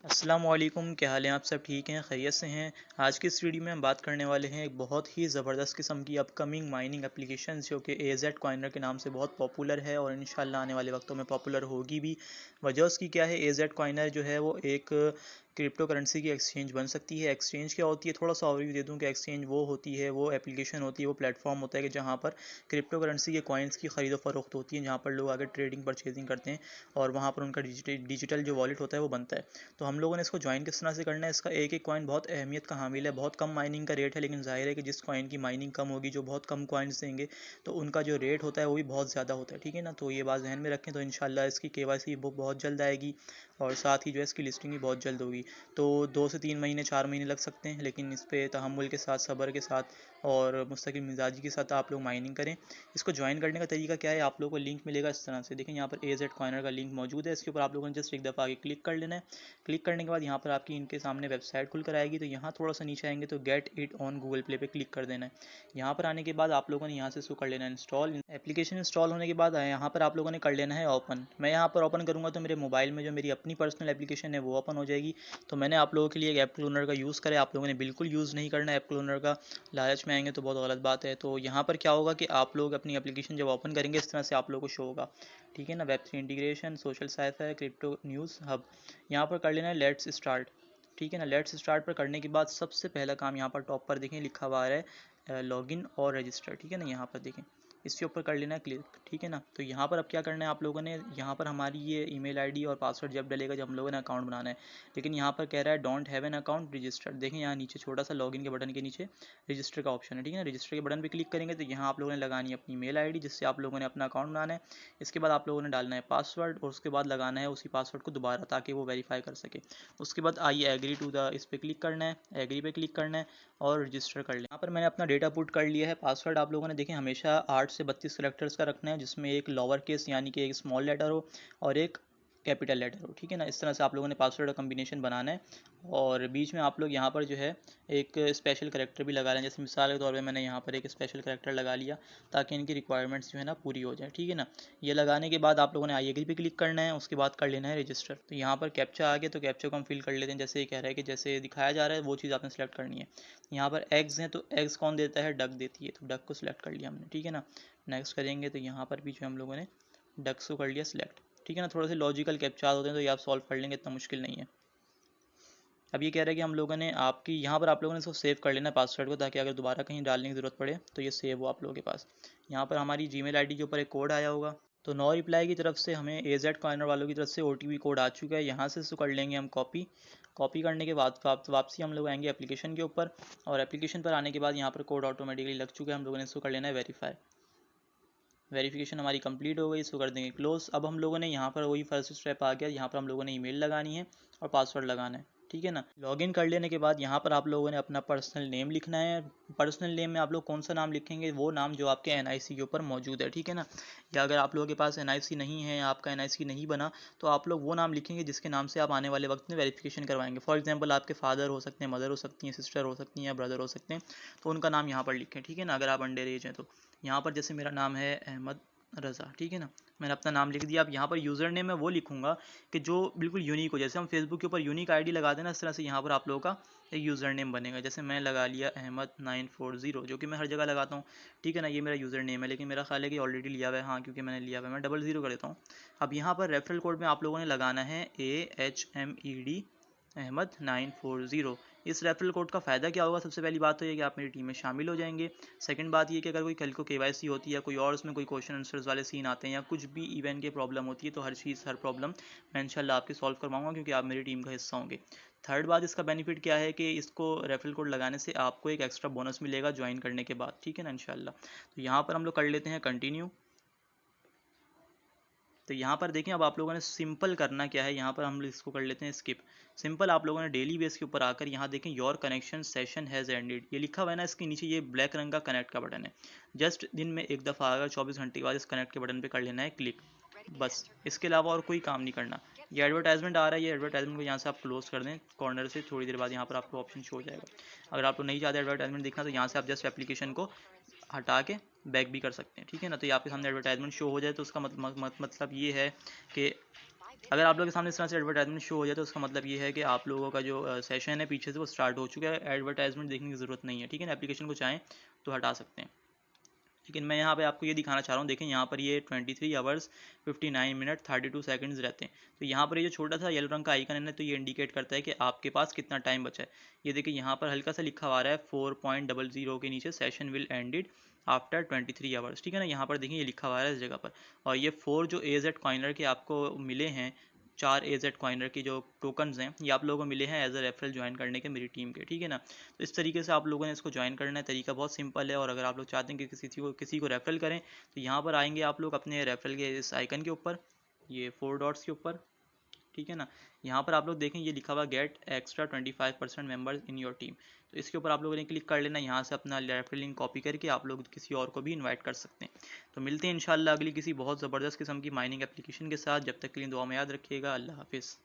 अस्सलाम वालेकुम, क्या हाल है? आप सब ठीक हैं, खैरियत से हैं? आज की इस वीडियो में हम बात करने वाले हैं एक बहुत ही ज़बरदस्त किस्म की अपकमिंग माइनिंग एप्लीकेशन जो कि AZ कॉइनर के नाम से बहुत पॉपुलर है और इंशाल्लाह आने वाले वक्तों में पॉपुलर होगी भी। वजह उसकी क्या है, AZ कॉइनर जो है वो एक क्रिप्टो करेंसी की एक्सचेंज बन सकती है। एक्सचेंज क्या होती है, थोड़ा सा ओवरव्यू दे दूं कि एक्सचेंज वो होती है, वो एप्लीकेशन होती है, वो प्लेटफॉर्म होता है कि जहाँ पर क्रिप्टो करेंसी के कॉइन्स की खरीदो फरोख्त होती है, जहाँ पर लोग आगे ट्रेडिंग परचेजिंग करते हैं और वहाँ पर उनका डिजिटल जो वॉलेट होता है वो बनता है। तो हम लोगों ने इसको ज्वाइन किस तरह से करना है, इसका एक एक कॉइन बहुत अहमियत का हामिल है। बहुत कम माइनिंग का रेट है, लेकिन जाहिर है कि जिस कॉइन की माइनिंग कम होगी, जो बहुत कम कॉइन्स देंगे, तो उनका जो रेट होता है वो भी बहुत ज़्यादा होता है। ठीक है ना, तो ये बात जहन में रखें। तो इंशाल्लाह इसकी KYC बुक बहुत जल्द आएगी और साथ ही जो है इसकी लिस्टिंग भी बहुत जल्द होगी। तो 2 से 3 महीने 4 महीने लग सकते हैं, लेकिन इस पर तहम्मुल के साथ, सब्र के साथ और मुस्तकिल मिजाजी के साथ आप लोग माइनिंग करें। इसको ज्वाइन करने का तरीका क्या है, आप लोगों को लिंक मिलेगा इस तरह से। देखें, यहाँ पर AZ कॉइनर का लिंक मौजूद है, इसके ऊपर आप लोगों ने जस्ट एक दफ़ा आगे क्लिक कर लेना है। क्लिक करने के बाद यहाँ पर आपकी इनके सामने वेबसाइट खुल कर आएगी, तो यहाँ थोड़ा सा नीचे आएंगे तो get it on Google play पे क्लिक कर देना है। यहाँ पर आने के बाद आप लोगों ने यहाँ से इसको कर लेना है इंस्टॉल। एप्लीकेशन इंस्टॉल होने के बाद यहाँ पर आप लोगों ने कर लेना है ओपन। मैं यहाँ पर ओपन करूँगा तो मेरे मोबाइल में जो मेरी अपनी पर्सनल एप्लीकेशन है वो ओपन हो जाएगी। तो मैंने आप लोगों के लिए एक ऐप क्लोनर का यूज़ करा है, आप लोगों ने बिल्कुल यूज़ नहीं करना है ऐप क्लोनर का। लालच में आएंगे तो बहुत गलत बात है। तो यहाँ पर क्या होगा कि आप लोग अपनी एप्लीकेशन जब ओपन करेंगे इस तरह से आप लोगों को शो होगा। ठीक है ना, Web3 integration, social cipher, crypto news hub, यहाँ पर कर लेना है लेट्स स्टार्ट। ठीक है ना, लेट्स स्टार्ट पर करने के बाद सबसे पहला काम यहाँ पर टॉप पर देखें लिखा हुआ है लॉगिन और रजिस्टर। ठीक है ना, यहाँ पर देखें, इसके ऊपर कर लेना है क्लिक। ठीक है ना, तो यहाँ पर अब क्या करना है आप लोगों ने, यहाँ पर हमारी ये ईमेल आईडी और पासवर्ड जब डलेगा जब हम लोगों ने अकाउंट बनाना है। लेकिन यहाँ पर कह रहा है don't have an account registered. देखें यहाँ नीचे छोटा सा लॉगिन के बटन के नीचे रजिस्टर का ऑप्शन है। ठीक है ना, रजिस्टर के बटन पर क्लिक करेंगे तो यहाँ आप लोगों ने लगानी है अपनी मेल आईडी जिससे आप लोगों ने अपना अकाउंट बनाना है। इसके बाद आप लोगों ने डालना है पासवर्ड और उसके बाद लगाना है उसी पासवर्ड को दोबारा ताकि वो वेरीफाई कर सके। उसके बाद आई एग्री टू द इस पर क्लिक करना है, एग्री पे क्लिक करना है और रजिस्टर कर लें। यहाँ पर मैंने अपना डेटा पुट कर लिया है। पासवर्ड आप लोगों ने देखें हमेशा 8 से 32 करेक्टर्स का रखना है, जिसमें एक लोअर केस यानी कि एक स्मॉल लेटर हो और एक कैपिटल लेटर हो। ठीक है ना, इस तरह से आप लोगों ने पासवर्ड का कम्बिनेशन बनाना है और बीच में आप लोग यहाँ पर जो है एक स्पेशल करेक्टर भी लगा लें। जैसे मिसाल के तौर पे मैंने यहाँ पर एक स्पेशल करेक्टर लगा लिया ताकि इनकी रिक्वायरमेंट्स जो है ना पूरी हो जाए। ठीक है ना, ये लगाने के बाद आप लोगों ने आई एग्री पे क्लिक करना है, उसके बाद कर लेना है रजिस्टर। तो यहाँ पर कैप्चा आ गया, तो कैप्चा को हम फिल कर लेते हैं। जैसे ये कह रहा है कि जैसे दिखाया जा रहा है वो चीज़ आपने सेलेक्ट करनी है। यहाँ पर एग्स हैं तो एग्स कौन देता है, डक देती है, तो डक को सिलेक्ट कर लिया हमने। ठीक है ना, नेक्स्ट करेंगे तो यहाँ पर भी जो हम लोगों ने डक्स को कर लिया सिलेक्ट। ठीक है ना, थोड़े से लॉजिकल कैप्चा होते हैं तो ये आप सॉल्व कर लेंगे, इतना मुश्किल नहीं है। अब ये कह रहा है कि हम लोगों ने आपकी यहाँ पर आप लोगों ने इसको सेव कर लेना है पासवर्ड को, ताकि अगर दोबारा कहीं डालने की ज़रूरत पड़े तो ये सेव हो आप लोगों के पास। यहाँ पर हमारी जीमेल आईडी के ऊपर एक कोड आया होगा, तो नो रिप्लाई की तरफ से हमें AZ कॉर्नर वालों की तरफ से OTP कोड आ चुका है। यहाँ से इसको कर लेंगे हम कॉपी। कॉपी करने के बाद वापसी हम लोग आएंगे एप्लीकेशन के ऊपर और एप्लीकेशन पर आने के बाद यहाँ पर कोड ऑटोमेटिकली लग चुका है। हम लोगों ने इसको कर लेना है वेरीफाई। वेरिफिकेशन हमारी कंप्लीट हो गई, इसको कर देंगे क्लोज। अब हम लोगों ने यहाँ पर वही फर्स्ट स्टेप आ गया, यहाँ पर हम लोगों ने ईमेल लगानी है और पासवर्ड लगाना है। ठीक है ना, लॉगिन कर लेने के बाद यहाँ पर आप लोगों ने अपना पर्सनल नेम लिखना है। पर्सनल नेम में आप लोग कौन सा नाम लिखेंगे, वो नाम जो आपके NIC के ऊपर मौजूद है। ठीक है ना, या अगर आप लोगों के पास NIC नहीं है, आपका NIC नहीं बना, तो आप लोग वो नाम लिखेंगे जिसके नाम से आप आने वाले वक्त में वेरिफिकेशन करवाएंगे। फॉर एग्जाम्पल आपके फादर हो सकते हैं, मदर हो सकती हैं, सिस्टर हो सकती हैं या ब्रदर हो सकते हैं, तो उनका नाम यहाँ पर लिखें। ठीक है ना, अगर आप अंडर एज हैं तो यहाँ पर जैसे मेरा नाम है अहमद रज़ा। ठीक है ना, मैंने अपना नाम लिख दिया। अब यहाँ पर यूज़र नेम मैं वो लिखूंगा कि जो बिल्कुल यूनिक हो। जैसे हम फेसबुक के ऊपर यूनिक आईडी लगाते हैं ना, इस तरह से यहाँ पर आप लोगों का एक यूज़र नेम बनेगा। जैसे मैं लगा लिया अहमद 940, जो कि मैं हर जगह लगाता हूँ। ठीक है ना, ये मेरा यूज़र नेम है, लेकिन मेरा ख्याल है कि ऑलरेडी लिया हुआ है। हाँ, क्योंकि मैंने लिया हुआ है, मैं 00 कर देता हूँ। अब यहाँ पर रेफरल कोड में आप लोगों ने लगाना है AHMED अहमद 940। इस रेफरल कोड का फ़ायदा क्या होगा, सबसे पहली बात तो ये कि आप मेरी टीम में शामिल हो जाएंगे। सेकंड बात ये कि अगर कोई कल को KYC होती है या कोई और उसमें कोई क्वेश्चन आंसर्स वाले सीन आते हैं या कुछ भी इवेंट की प्रॉब्लम होती है, तो हर प्रॉब्लम मैं इंशाल्लाह आपकी सॉल्व करवाऊंगा, क्योंकि आप मेरी टीम का हिस्सा होंगे। थर्ड बात, इसका बेनिफिट क्या है कि इसको रेफरल कोड लगाने से आपको एक एक्स्ट्रा बोनस मिलेगा ज्वाइन करने के बाद। ठीक है ना, इंशाल्लाह। तो यहाँ पर हम लोग कर लेते हैं कंटिन्यू। तो यहाँ पर देखें, अब आप लोगों ने सिंपल करना क्या है, यहाँ पर हम इसको कर लेते हैं स्किप। सिंपल आप लोगों ने डेली बेस के ऊपर आकर यहाँ देखें your connection session has ended, ये लिखा हुआ है ना, इसके नीचे ये ब्लैक रंग का कनेक्ट का बटन है। जस्ट दिन में एक दफ़ा आकर 24 घंटे के बाद इस कनेक्ट के बटन पर कर लेना है क्लिक, बस। इसके अलावा और कोई काम नहीं करना। ये एडवर्टाइजमेंट आ रहा है, ये एडवर्टाइजमेंट को यहाँ से आप क्लोज कर दें कॉर्नर से, थोड़ी देर बाद यहाँ पर आपको ऑप्शन शो हो जाएगा। अगर आपको नहीं चाहते एडवर्टाइजमेंट देखना तो यहाँ से आप जस्ट एप्लीकेशन को हटा के बैक भी कर सकते हैं। ठीक है ना, तो ये आपके सामने एडवर्टाइजमेंट शो हो जाए तो उसका मतलब ये है कि अगर आप लोगों के सामने इस तरह से एडवर्टाइजमेंट शो हो जाए तो उसका मतलब ये है कि आप लोगों का जो सेशन है पीछे से वो स्टार्ट हो चुका है, एडवर्टाइजमेंट देखने की ज़रूरत नहीं है, ठीक है ना। एप्लीकेशन को चाहें तो हटा सकते हैं, लेकिन मैं यहाँ पे आपको ये दिखाना चाह रहा हूँ। देखें यहाँ पर ये 23 आवर्स 59 मिनट 32 सेकंड्स रहते हैं। तो यहाँ पर ये जो छोटा सा येलो रंग का आइकन है ना, तो ये इंडिकेट करता है कि आपके पास कितना टाइम बचा है। ये देखिए यहाँ पर हल्का सा लिखा हुआ रहा है 4.00 के नीचे, session will ended after 23 hours, ठीक है ना। यहाँ पर देखिए ये लिखा हुआ है इस जगह पर। और ये 4 जो AZ कॉइनर के आपको मिले हैं, 4 AZ कॉइनर की जो टोकन्स हैं, ये आप लोगों को मिले हैं एज अ रेफरल ज्वाइन करने के मेरी टीम के, ठीक है ना। तो इस तरीके से आप लोगों ने इसको ज्वाइन करना है। तरीका बहुत सिंपल है, और अगर आप लोग चाहते हैं कि किसी को रेफरल करें तो यहाँ पर आएंगे आप लोग अपने रेफरल के इस आइकन के ऊपर, ये 4 डॉट्स के ऊपर, ठीक है ना। यहाँ पर आप लोग देखें ये लिखा हुआ get extra 25% members in your team. तो इसके ऊपर आप लोगों ने क्लिक कर लेना। यहाँ से अपना रेफरल लिंक कॉपी करके आप लोग किसी और को भी इनवाइट कर सकते हैं। तो मिलते हैं इंशाल्लाह अगली किसी बहुत ज़बरदस्त किस्म की माइनिंग एप्लीकेशन के साथ। जब तक के लिए दुआ में याद रखिएगा। अल्लाह हाफिज़।